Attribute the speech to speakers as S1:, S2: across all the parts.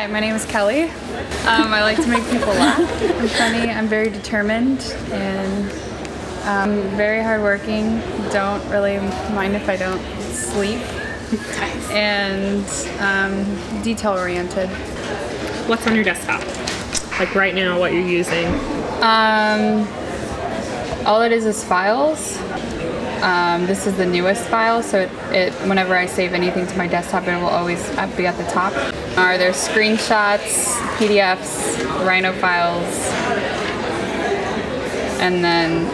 S1: Hi, my name is Kelly. I like to make people laugh. I'm funny, I'm very determined, and very hardworking. Don't really mind if I don't sleep. And detail-oriented.
S2: What's on your desktop? Like right now, what you're using?
S1: All it is files. This is the newest file, so whenever I save anything to my desktop, it will always be at the top. There's screenshots, PDFs, Rhino files, and then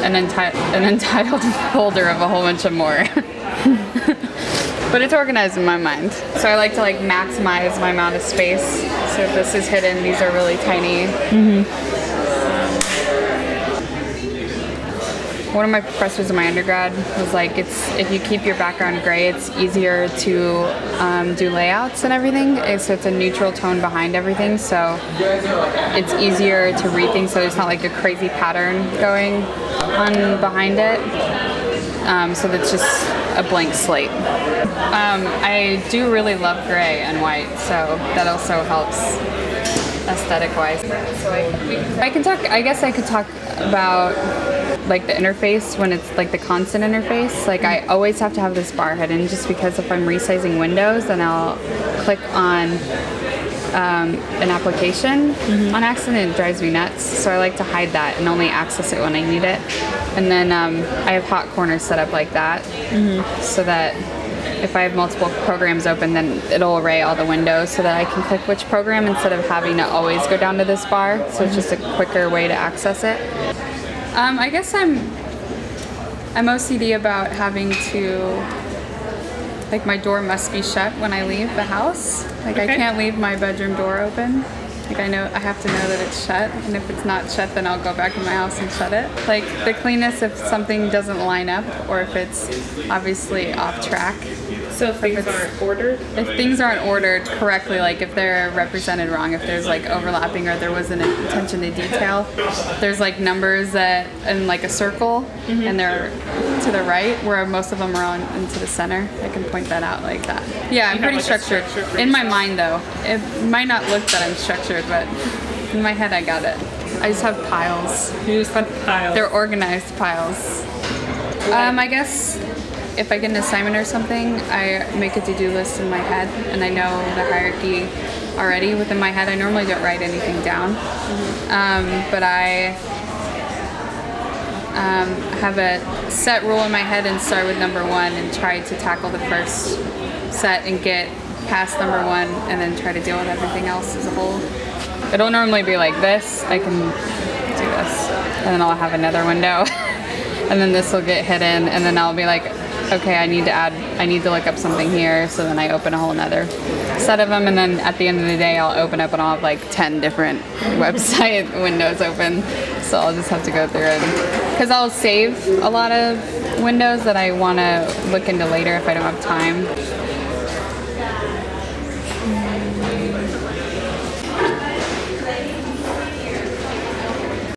S1: an untitled folder of a whole bunch of more. But it's organized in my mind. So I like to maximize my amount of space. So if this is hidden, these are really tiny. One of my professors in my undergrad was like, if you keep your background gray, it's easier to do layouts and everything. So it's a neutral tone behind everything, so it's easier to read things, so there's not like a crazy pattern going on behind it. So that's just a blank slate. I do really love gray and white, so that also helps aesthetic-wise. So I guess I could talk about like the interface when it's like the constant interface. Like I always have to have this bar hidden, just because if I'm resizing windows, then I'll click on an application on accident. It drives me nuts. So I like to hide that and only access it when I need it. And then I have hot corners set up like that, so that if I have multiple programs open, then it'll array all the windows so that I can click which program instead of having to always go down to this bar. So it's just a quicker way to access it. I guess I'm OCD about having to, like, my door must be shut when I leave the house. Like, I can't leave my bedroom door open. Like, I have to know that it's shut, and if it's not shut, then I'll go back in my house and shut it. Like, the cleanness, if something doesn't line up, or if it's obviously off track.
S2: So if things aren't ordered?
S1: If things aren't ordered correctly, like if they're represented wrong, if there's like overlapping or there wasn't attention to detail, there's like numbers that in like a circle and they're to the right, where most of them are on into the center. I can point that out like that. Yeah, I'm pretty structured. In my mind though, it might not look that I'm structured, but in my head I got it. I just have piles.
S2: You just have piles.
S1: They're organized piles. I guess if I get an assignment or something, I make a to-do list in my head, and I know the hierarchy already within my head. I normally don't write anything down, but I have a set rule in my head and start with number one and try to tackle the first set and get past number one, and then try to deal with everything else as a whole. It'll normally be like this. I can do this, and then I'll have another window, and then this will get hidden, and then I'll be like, okay, I need to look up something here, so then I open a whole nother set of them, and then at the end of the day I'll open up and I'll have like 10 different website windows open, so I'll just have to go through it. Because I'll save a lot of windows that I want to look into later if I don't have time.